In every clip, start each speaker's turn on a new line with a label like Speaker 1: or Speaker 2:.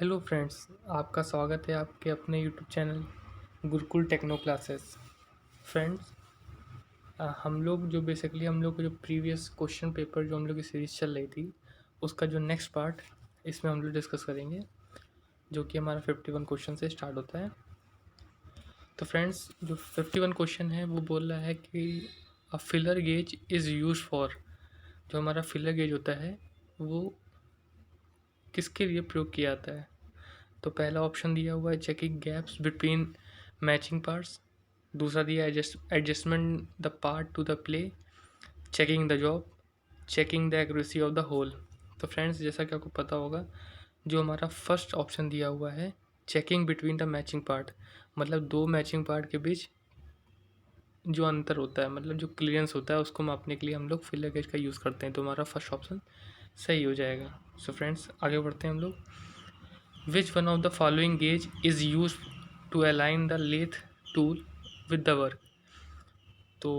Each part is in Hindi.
Speaker 1: हेलो फ्रेंड्स, आपका स्वागत है आपके अपने YouTube channel Gurukul techno classes. Friends, हम लोग को जो प्रीवियस क्वेश्चन पेपर जो हम लोग की सीरीज़ चल रही थी, उसका जो नेक्स्ट पार्ट इसमें हम लोग डिस्कस करेंगे, जो कि हमारा 51 क्वेश्चन से स्टार्ट होता है। तो फ्रेंड्स, जो 51 क्वेश्चन है वो बोल रहा है कि अ filler gauge is use for. जो हमारा फिलर गेज होता है वो किसके लिए प्रयोग किया जाता है? तो पहला ऑप्शन दिया हुआ है checking gaps between matching parts. दूसरा दिया adjustment the part to the play, checking the job, checking the accuracy of the hole. तो फ्रेंड्स, जैसा कि आपको पता होगा, जो हमारा फर्स्ट ऑप्शन दिया हुआ है checking between the matching part, मतलब दो मैचिंग पार्ट के बीच जो अंतर होता है, मतलब जो क्लियरेंस होता है, उसको मापने के लिए हम लोग फिलर गेज का यूज़ करते हैं। तो हमारा फर्स्ट ऑप्शन सही हो जाएगा। सो फ्रेंड्स, आगे बढ़ते हैं हम लोग। Which one of the following gauge is used to align the lathe tool with the work? तो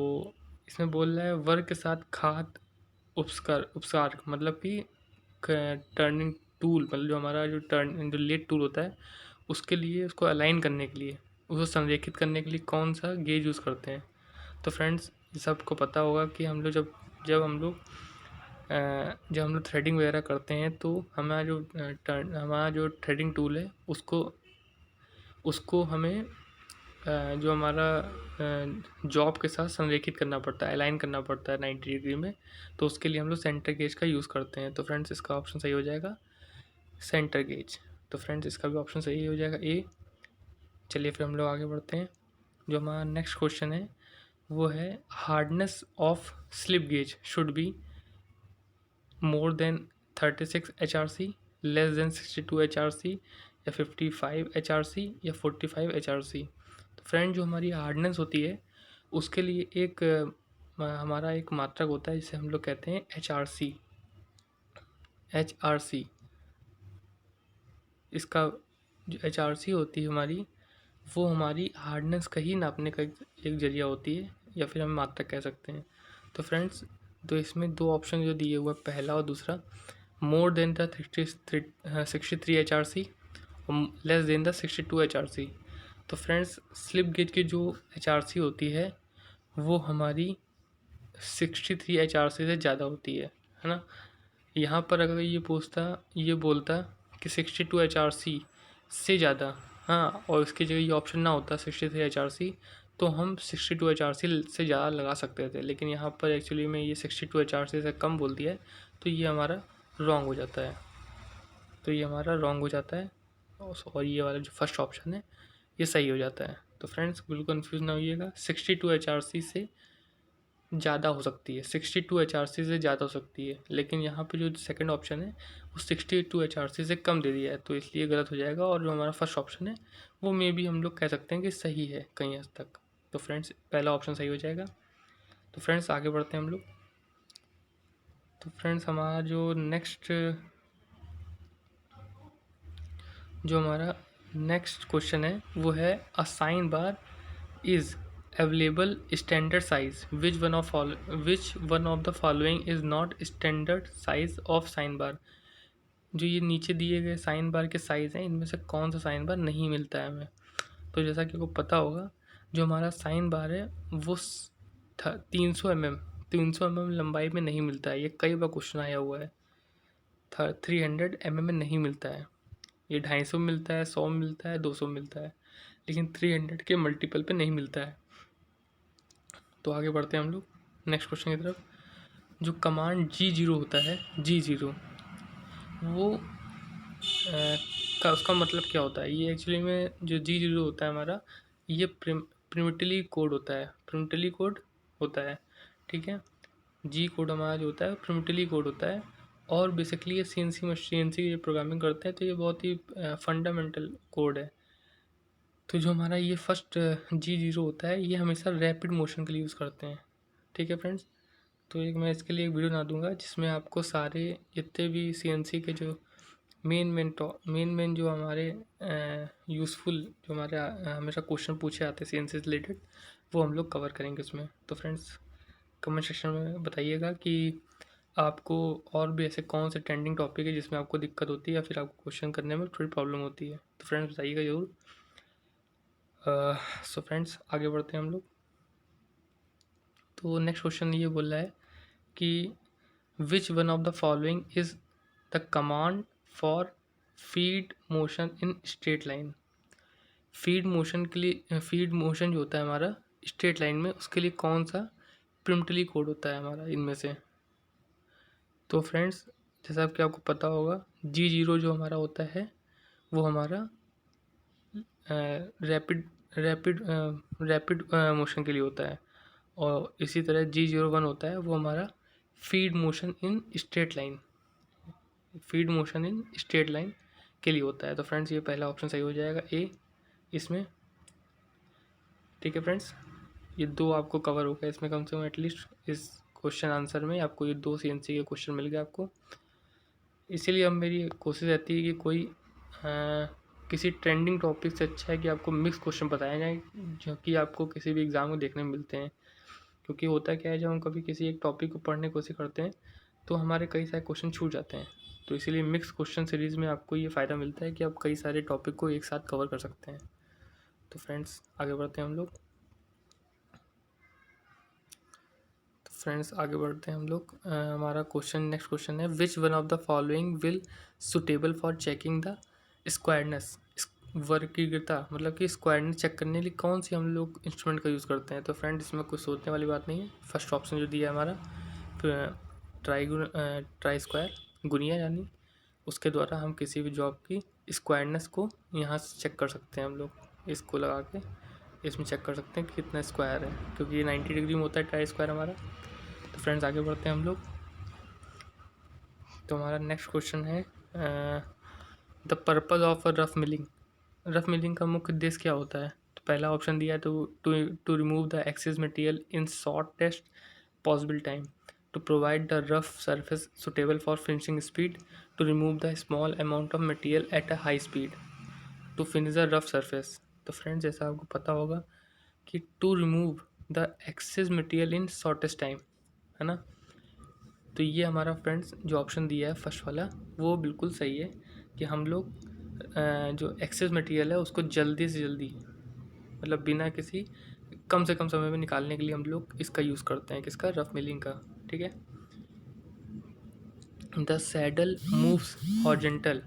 Speaker 1: इसमें बोल रहा है वर्क के साथ खाद उपस्कार मतलब कि टर्निंग टूल, मतलब जो हमारा जो लेथ टूल होता है, उसके लिए उसको अलाइन करने के लिए, उसको संरेखित करने के लिए कौन सा गेज यूज़ करते हैं? तो फ्रेंड्स, ये सबको पता होगा कि हम लोग जब हम लोग थ्रेडिंग वगैरह करते हैं, तो हमारा जो थ्रेडिंग टूल है, उसको हमें जो हमारा जॉब के साथ संरेखित करना पड़ता है, अलाइन करना पड़ता है 90 डिग्री में। तो उसके लिए हम लोग सेंटर गेज का यूज़ करते हैं। तो फ्रेंड्स, इसका ऑप्शन सही हो जाएगा सेंटर गेज। तो फ्रेंड्स, इसका भी ऑप्शन सही हो जाएगा ए। चलिए फिर हम लोग आगे बढ़ते हैं। जो हमारा नेक्स्ट क्वेश्चन है वो है hardness of slip gauge should be more than 36 HRC, less than 62 HRC, या 55 HRC, या 45 HRC। तो फ्रेंड, जो हमारी हार्डनेस होती है उसके लिए एक हमारा एक मात्रक होता है जिसे हम लोग कहते हैं HRC। HRC, इसका जो HRC होती है हमारी, वो हमारी हार्डनेस का ही नापने का एक जरिया होती है, या फिर हम मात्रक कह सकते हैं। तो फ्रेंड्स, तो इसमें दो ऑप्शन जो दिए हुए, पहला और दूसरा, मोर देन द 63 HRC और लेस देन द 62 HRC। तो फ्रेंड्स, स्लिप गेज की जो HRC होती है वो हमारी 63 HRC से ज़्यादा होती है ना। यहाँ पर अगर ये बोलता कि 62 HRC से ज़्यादा, हाँ, और इसकी जगह ये ऑप्शन ना होता 63 HRC, तो हम 62 HRC से ज़्यादा लगा सकते थे। लेकिन यहाँ पर एक्चुअली में ये 62 HRC से कम बोल दिया है, तो ये हमारा रॉन्ग हो जाता है। और ये वाला जो फर्स्ट ऑप्शन है ये सही हो जाता है। तो फ्रेंड्स, बिल्कुल कन्फ्यूज ना होइएगा, 62 HRC से ज़्यादा हो सकती है, 62 HRC से ज़्यादा हो सकती है, लेकिन यहाँ पे जो सेकंड ऑप्शन है वो 62 HRC से कम दे दिया है, तो इसलिए गलत हो जाएगा। और जो हमारा फर्स्ट ऑप्शन है वो मे भी हम लोग कह सकते हैं कि सही है कहीं हद तक। तो फ्रेंड्स, पहला ऑप्शन सही हो जाएगा। तो फ्रेंड्स, आगे बढ़ते हैं हम लोग। तो फ्रेंड्स, हमारा नेक्स्ट क्वेश्चन है वो है a sine bar is available standard size, which one of the following is not standard size of sine bar. जो ये नीचे दिए गए साइन बार के साइज़ हैं, इनमें से कौन सा साइन बार नहीं मिलता है हमें? तो जैसा कि आपको पता होगा, जो हमारा साइन बार है वो 300 mm लंबाई में नहीं मिलता है। ये कई बार क्वेश्चन आया हुआ है। 300 mm में नहीं मिलता है। ये 250 में मिलता है, 100 में मिलता है, 200 में मिलता है, लेकिन 300 के मल्टीपल पे नहीं मिलता है। तो आगे बढ़ते हैं हम लोग नेक्स्ट क्वेश्चन की तरफ। जो कमांड G0 होता है, G0, वो उसका मतलब क्या होता है? ये एक्चुअली में जो G0 होता है हमारा, ये प्रिमिटिवली कोड होता है। ठीक है, जी कोड हमारा जो होता है प्रिमिटिवली कोड होता है, और बेसिकली ये CNC की प्रोग्रामिंग करते हैं, तो ये बहुत ही फंडामेंटल कोड है। तो जो हमारा ये फर्स्ट G0 होता है, ये हमेशा रैपिड मोशन के लिए यूज़ करते हैं। ठीक है फ्रेंड्स, तो एक मैं इसके लिए एक वीडियो बना दूंगा जिसमें आपको सारे जितने भी CNC के जो मेन जो हमारे यूज़फुल, जो हमारे हमेशा क्वेश्चन पूछे आते हैं CNC से रिलेटेड, वो हम लोग कवर करेंगे उसमें। तो फ्रेंड्स, कमेंट सेक्शन में बताइएगा कि आपको और भी ऐसे कौन से ट्रेंडिंग टॉपिक है जिसमें आपको दिक्कत होती है या फिर आपको क्वेश्चन करने में थोड़ी प्रॉब्लम होती है, तो फ्रेंड्स बताइएगा ज़रूर। सो फ्रेंड्स आगे बढ़ते हैं हम लोग। तो नेक्स्ट क्वेश्चन ये बोल रहा है कि विच one of the following is the command for feed motion in straight line. Feed motion के लिए, फीड मोशन जो होता है हमारा स्ट्रेट लाइन में, उसके लिए कौन सा प्रिम्पटली कोड होता है हमारा इनमें से। तो फ्रेंड्स जैसा कि आपको पता होगा, G0 जो हमारा होता है वो हमारा रैपिड रैपिड रैपिड मोशन के लिए होता है, और इसी तरह G01 होता है वो हमारा feed motion in straight line, feed motion in straight line के लिए होता है। तो फ्रेंड्स ये पहला ऑप्शन सही हो जाएगा, ए इसमें। ठीक है फ्रेंड्स, ये दो आपको कवर हो गया इसमें, कम से कम एटलीस्ट इस क्वेश्चन आंसर में आपको ये 2 CNC के क्वेश्चन मिल गए आपको। इसीलिए अब मेरी कोशिश रहती है कि कोई किसी ट्रेंडिंग टॉपिक से अच्छा है कि आपको मिक्स क्वेश्चन बताया जाए, जो कि आपको किसी भी एग्ज़ाम में देखने में मिलते हैं। क्योंकि होता क्या है, जब हम कभी किसी एक टॉपिक को पढ़ने की कोशिश करते हैं तो हमारे कई सारे क्वेश्चन छूट जाते हैं। तो इसीलिए मिक्स क्वेश्चन सीरीज़ में आपको ये फ़ायदा मिलता है कि आप कई सारे टॉपिक को एक साथ कवर कर सकते हैं। तो फ्रेंड्स आगे बढ़ते हैं हम लोग। आगे बढ़ते हैं हम लोग। हमारा क्वेश्चन, नेक्स्ट क्वेश्चन है, which one of the following will suitable for checking the squareness. वर्गीकृता मतलब कि स्क्वायरनेस चेक करने के लिए कौन सी हम लोग इंस्ट्रूमेंट का यूज़ करते हैं। तो फ्रेंड इसमें कुछ सोचने वाली बात नहीं है। फर्स्ट ऑप्शन जो दिया है हमारा ट्राई स्क्वायर गुनिया, यानी उसके द्वारा हम किसी भी जॉब की स्क्वायरनेस को यहाँ से चेक कर सकते हैं। हम लोग इसको लगा के इसमें चेक कर सकते हैं कि कितना स्क्वायर है, क्योंकि ये 90 डिग्री में होता है ट्राई स्क्वायर हमारा। तो फ्रेंड्स आगे बढ़ते हैं हम लोग। तो हमारा नेक्स्ट क्वेश्चन है, the purpose of a rough milling. Rough milling का मुख्य उद्देश्य क्या होता है। तो पहला ऑप्शन दिया है to remove the excess material in shortest possible time, to provide the rough surface suitable for finishing speed, to remove the small amount of material at a high speed, to finish the rough surface. तो फ्रेंड्स जैसा आपको पता होगा कि to remove the excess material in shortest time, है ना। तो ये हमारा फ्रेंड्स जो ऑप्शन दिया है फर्स्ट वाला, वो बिल्कुल सही है कि हम लोग जो एक्सेस मटेरियल है उसको जल्दी से जल्दी, मतलब बिना किसी कम से कम समय में निकालने के लिए हम लोग इसका यूज़ करते हैं, किसका, रफ मिलिंग का। ठीक है। The saddle moves horizontal,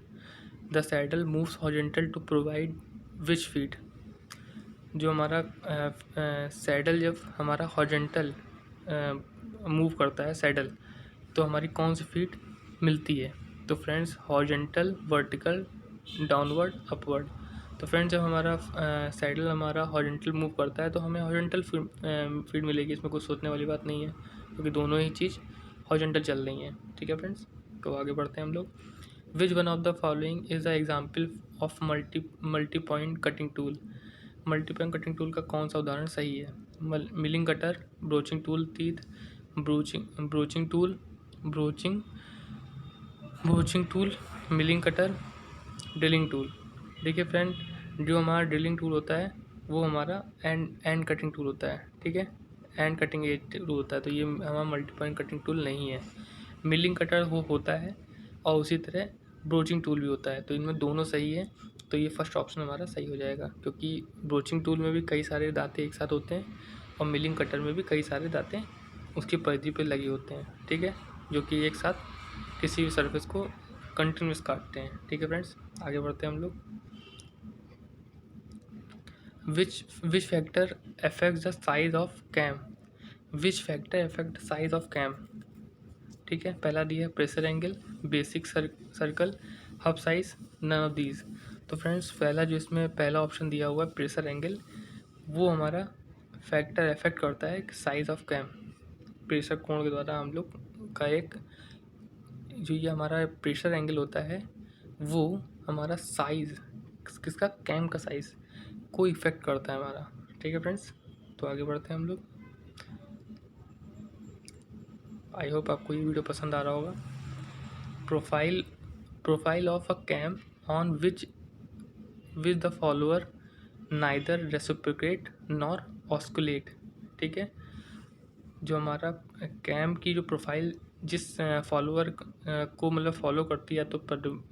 Speaker 1: the saddle moves horizontal to provide which feed. जो हमारा सैडल जब हमारा हॉरिजॉन्टल मूव करता है सैडल, तो हमारी कौन सी फीड मिलती है। तो friends horizontal, vertical, downward, upward. तो फ्रेंड्स जब हमारा सैडल हमारा हॉरिजॉन्टल मूव करता है तो हमें हॉरिजॉन्टल फीड मिलेगी। इसमें कुछ सोचने वाली बात नहीं है, क्योंकि दोनों ही चीज़ हॉरिजॉन्टल चल रही हैं। ठीक है फ्रेंड्स, तो आगे बढ़ते हैं हम लोग। विच one of the following is the example of multi point cutting tool. Multi point cutting tool का कौन सा उदाहरण सही है। Milling cutter, broaching tool teeth, broaching tool, broaching tool, milling cutter, drilling tool. देखिए फ्रेंड, जो हमारा ड्रिलिंग टूल होता है वो हमारा एंड कटिंग टूल होता है। ठीक है, एंड कटिंग एज टूल होता है, तो ये हमारा मल्टी पॉइंट कटिंग टूल नहीं है। मिलिंग कटर वो होता है, और उसी तरह ब्रोचिंग टूल भी होता है। तो इनमें दोनों सही है, तो ये फर्स्ट ऑप्शन हमारा सही हो जाएगा, क्योंकि ब्रोचिंग टूल में भी कई सारे दांते एक साथ होते हैं और मिलिंग कटर में भी कई सारे दांते उसकी परिधि पे लगे होते हैं। ठीक है, जो कि एक साथ किसी भी सरफेस को कंटिन्यूस काटते हैं। ठीक है फ्रेंड्स, आगे बढ़ते हैं हम लोग। Which factor affects the size of cam. Which factor affect the size of cam. ठीक है, पहला दिया है pressure angle, basic circle, hub size, none of these. तो फ्रेंड्स पहला जो इसमें पहला ऑप्शन दिया हुआ है प्रेशर एंगल, वो हमारा फैक्टर अफेक्ट करता है साइज ऑफ कैम। प्रेशर कोण के द्वारा हम लोग का एक जो ये हमारा प्रेशर एंगल होता है वो हमारा साइज़, किसका, कैम का साइज़ को इफ़ेक्ट करता है हमारा। ठीक है फ्रेंड्स, तो आगे बढ़ते हैं हम लोग। आई होप आपको ये वीडियो पसंद आ रहा होगा। Profile of a cam on which the follower neither reciprocate nor oscillate. ठीक है, जो हमारा कैम की जो प्रोफाइल जिस फॉलोअर को मतलब फॉलो करती है तो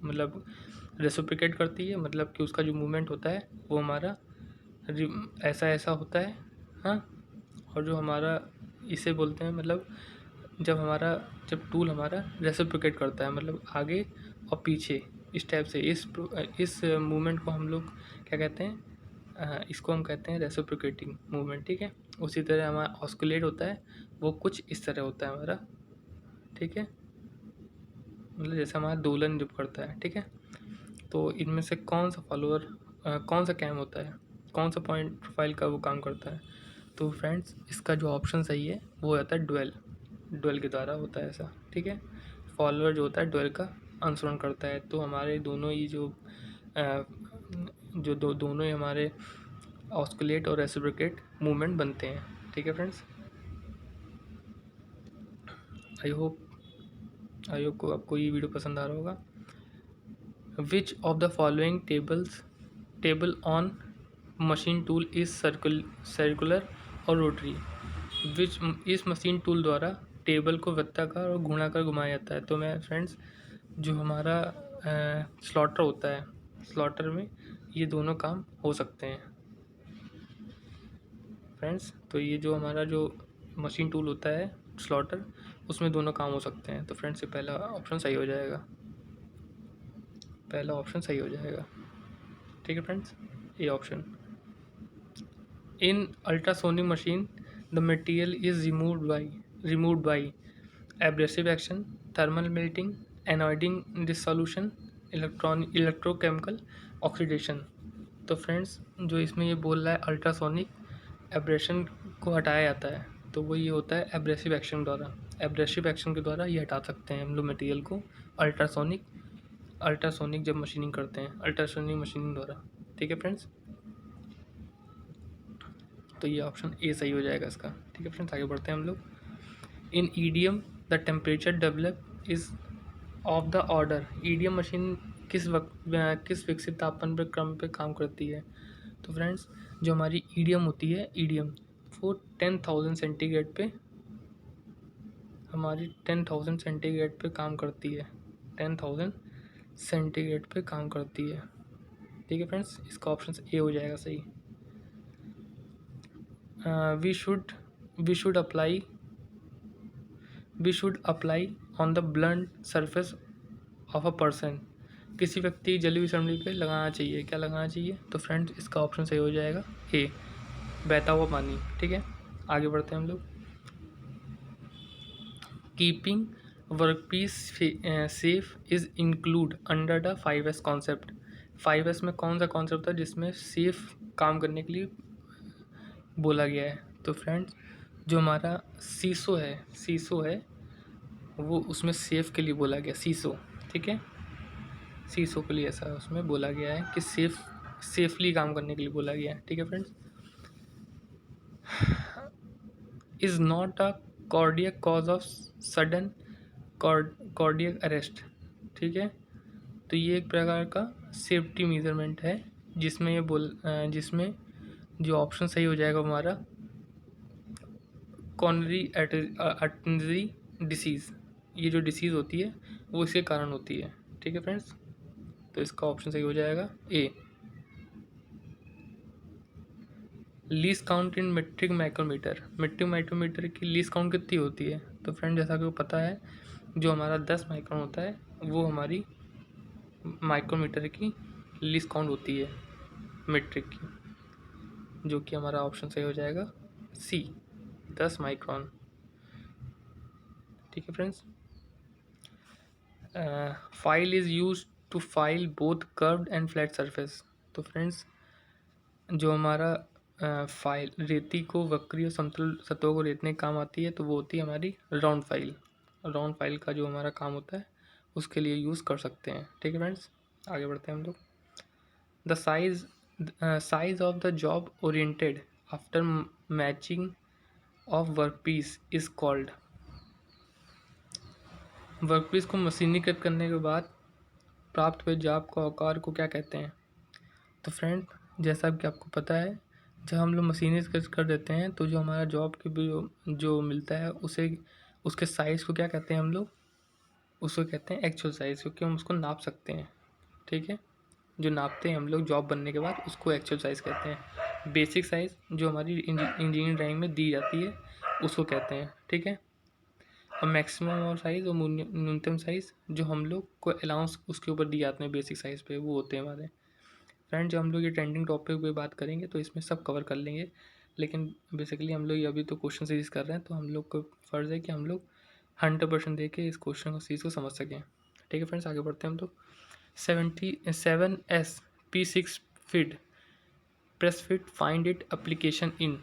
Speaker 1: मतलब रेसिप्रोकेट करती है, मतलब कि उसका जो मूवमेंट होता है वो हमारा ऐसा ऐसा होता है। हाँ, और जो हमारा इसे बोलते हैं मतलब जब टूल हमारा रेसिप्रोकेट करता है, मतलब आगे और पीछे इस टाइप से, इस मूवमेंट को हम लोग क्या कहते हैं, इसको हम कहते हैं रेसिप्रोकेटिंग मूवमेंट। ठीक है, उसी तरह हमारा ऑस्कुलेट होता है, वो कुछ इस तरह होता है हमारा। ठीक है, मतलब जैसे हमारा दोलन जब करता है। ठीक है, तो इनमें से कौन सा फॉलोअर कौन सा कैम होता है, कौन सा पॉइंट प्रोफाइल का वो काम करता है। तो फ्रेंड्स इसका जो ऑप्शन सही है वो हो जाता है डुअल के द्वारा होता है ऐसा। ठीक है, फॉलोअर जो होता है डुअल का अनुसरण करता है। तो हमारे दोनों ही दोनों ही हमारे ऑस्कुलेट और रेसिप्रोकेट मूवमेंट बनते हैं। ठीक है फ्रेंड्स, आई होप को आपको ये वीडियो पसंद आ रहा होगा। Which of the following table on machine tool is circular और रोटरी। विच इस मशीन टूल द्वारा टेबल को वृत्ताकार और घुमाकर घुमाया जाता है। तो मैं फ्रेंड्स जो हमारा स्लॉटर होता है, स्लॉटर में ये दोनों काम हो सकते हैं फ्रेंड्स। तो ये जो हमारा जो मशीन टूल होता है स्लॉटर, उसमें दोनों काम हो सकते हैं। तो फ्रेंड्स ये पहला ऑप्शन सही हो जाएगा, पहला ऑप्शन सही हो जाएगा। ठीक है फ्रेंड्स, ये option. In ultrasonic machine, the material is removed by abrasive action, thermal melting, anodine dissolution, electrochemical oxidation। तो फ्रेंड्स जो इसमें ये बोल रहा है अल्ट्रासोनिक एब्रेशन को हटाया जाता है, तो वो ये होता है एब्रेसिव एक्शन द्वारा। एब्रेसिव एक्शन के द्वारा ये हटा सकते हैं हम लोग मटेरियल को अल्ट्रासोनिक जब मशीनिंग करते हैं, अल्ट्रासोनिक मशीनिंग द्वारा। ठीक है फ्रेंड्स, तो ये ऑप्शन ए सही हो जाएगा इसका। ठीक है फ्रेंड्स, आगे बढ़ते हैं हम लोग। In EDM the temperature develop is of the order. EDM machine किस विकसित तापमान पर क्रम पे काम करती है। तो फ्रेंड्स जो हमारी ईडीएम होती है, ईडीएम वो 10,000 सेंटीग्रेड पे, हमारी 10,000 सेंटीग्रेड पे काम करती है, 10,000 सेंटीग्रेड पे काम करती है। ठीक है फ्रेंड्स, इसका ऑप्शन ए हो जाएगा सही। we should apply on the blunt surface of a person। किसी व्यक्ति की जली हुई चमड़ी पे लगाना चाहिए, क्या लगाना चाहिए। तो फ्रेंड्स इसका ऑप्शन सही हो जाएगा ए, बहता हुआ पानी। ठीक है, आगे बढ़ते हैं हम लोग। Keeping work piece safe is include under the 5S concept. 5S में कौन सा कॉन्सेप्ट है जिसमें सेफ काम करने के लिए बोला गया है। तो फ्रेंड्स जो हमारा सीसो है वो उसमें सेफ के लिए बोला गया, सीसो। ठीक है, सीसो के लिए ऐसा उसमें बोला गया है कि सेफली काम करने के लिए बोला गया है। ठीक है friends, is not a cardiac cause of sudden cardiac arrest. ठीक है, तो ये एक प्रकार का सेफ्टी मेजरमेंट है जिसमें जो ऑप्शन सही हो जाएगा हमारा कॉर्नरी आर्टरी डिसीज़। ये जो डिसीज़ होती है वो इसके कारण होती है। ठीक है फ्रेंड्स, तो इसका ऑप्शन सही हो जाएगा A. Least count in metric micrometer की लीस्ट काउंट कितनी होती है। तो फ्रेंड जैसा कि वो पता है जो हमारा 10 माइक्रोन होता है वो हमारी माइक्रोमीटर की लीस्ट काउंट होती है मेट्रिक की, जो कि हमारा ऑप्शन सही हो जाएगा सी, 10 माइक्रोन। ठीक है friends, file is use to file both curved and flat surface. तो फ्रेंड्स जो हमारा फाइल रेती को वक्री और समतल सतहों को रेतने का काम आती है, तो वो होती है हमारी राउंड फाइल का जो हमारा काम होता है उसके लिए यूज़ कर सकते हैं। ठीक है फ्रेंड्स, आगे बढ़ते हैं हम लोग। The size of the job oriented after matching of workpiece is called. Workpiece को मशीनीकृत करने के बाद प्राप्त हुए जॉब को आकार को क्या कहते हैं। तो फ्रेंड जैसा कि आपको पता है जब हम लोग मशीनीकृत कर देते हैं तो जो हमारा जॉब के भी जो मिलता है उसके साइज़ को क्या कहते हैं हम लोग, उसको कहते हैं एक्चुअल साइज़, क्योंकि हम उसको नाप सकते हैं। ठीक है, जो नापते हैं हम लोग जॉब बनने के बाद उसको एक्चुअल साइज़ कहते हैं। बेसिक साइज़ जो हमारी इंजीनियरिंग ड्राइंग में दी जाती है उसको कहते हैं। ठीक है, और मैक्सिमम और साइज़ और न्यूनतम साइज़ जो हम लोग को अलाउंस उसके ऊपर दिए जाते हैं बेसिक साइज़ पे, वो होते हैं हमारे। फ्रेंड जब हम लोग ये ट्रेंडिंग टॉपिक पे बात करेंगे तो इसमें सब कवर कर लेंगे, लेकिन बेसिकली हम लोग ये अभी तो क्वेश्चन सीरीज कर रहे हैं, तो हम लोग को फ़र्ज़ है कि हम लोग 100% दे के इस क्वेश्चन को सीरीज को समझ सकें। ठीक है फ्रेंड्स, आगे बढ़ते हैं हम लोग। 77S P6 fit press fit find it application in.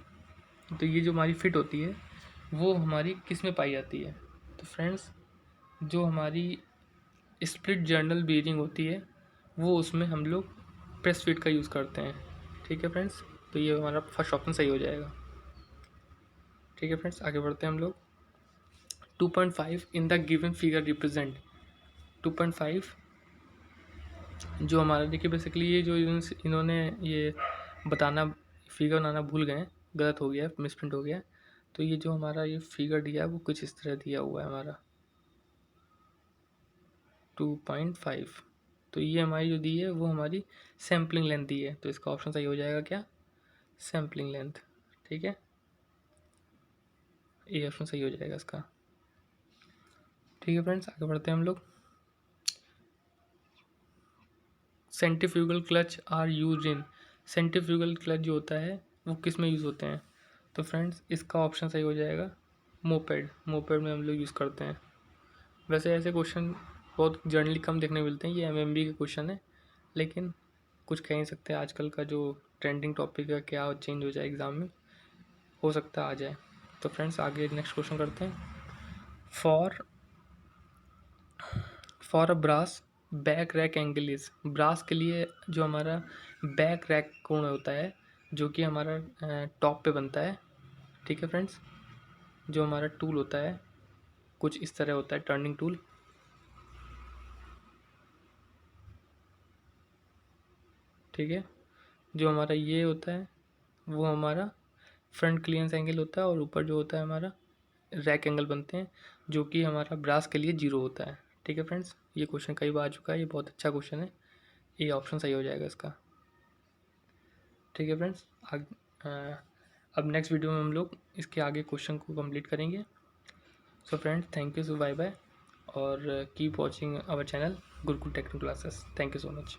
Speaker 1: तो ये जो हमारी फिट होती है वो हमारी किस में पाई जाती है? तो फ्रेंड्स जो हमारी स्प्लिट जर्नल बीयरिंग होती है वो उसमें हम लोग प्रेस फिट का यूज़ करते हैं। ठीक है फ्रेंड्स, तो ये हमारा फर्स्ट ऑप्शन सही हो जाएगा। ठीक है फ्रेंड्स, आगे बढ़ते हैं हम लोग। 2.5 in the given figure represent. 2.5 जो हमारा, देखिए बेसिकली ये जो इन्होंने ये बताना फिगर बनाना भूल गए, गलत हो गया, मिसप्रिंट हो गया। तो ये जो हमारा ये फिगर दिया है वो कुछ इस तरह दिया हुआ है हमारा 2.5। तो ये हमारी जो दी है वो हमारी सैम्पलिंग लेंथ दी है, तो इसका ऑप्शन सही हो जाएगा क्या? Sampling length. ठीक है, ये ऑप्शन सही हो जाएगा इसका। ठीक है फ्रेंड्स, आगे बढ़ते हैं हम लोग। Centrifugal clutch are use in. Centrifugal clutch जो होता है वो किस में यूज़ होते हैं? तो फ्रेंड्स इसका ऑप्शन सही हो जाएगा मोपेड। मोपेड में हम लोग यूज़ करते हैं। वैसे ऐसे क्वेश्चन बहुत जनरली कम देखने मिलते हैं, ये एमएमबी के क्वेश्चन है, लेकिन कुछ कह नहीं सकते, आजकल का जो ट्रेंडिंग टॉपिक है क्या चेंज हो जाए एग्ज़ाम में, हो सकता है आ जाए। तो फ्रेंड्स आगे नेक्स्ट क्वेश्चन करते हैं। For for a brass back rake angle is. Brass के लिए जो हमारा बैक रैक कोण होता है जो कि हमारा टॉप पे बनता है। ठीक है फ्रेंड्स, जो हमारा टूल होता है कुछ इस तरह होता है, टर्निंग टूल। ठीक है, जो हमारा ये होता है वो हमारा फ्रंट क्लियरेंस एंगल होता है, और ऊपर जो होता है हमारा रैक एंगल बनते हैं, जो कि हमारा ब्रास के लिए 0 होता है। ठीक है फ्रेंड्स, ये क्वेश्चन कई बार आ चुका है, ये बहुत अच्छा क्वेश्चन है, ये ऑप्शन सही हो जाएगा इसका। ठीक है फ्रेंड्स, अब नेक्स्ट वीडियो में हम लोग इसके आगे क्वेश्चन को कंप्लीट करेंगे। So friends thank you, so bye bye, और keep watching our channel Gurukul technical classes. Thank you so much.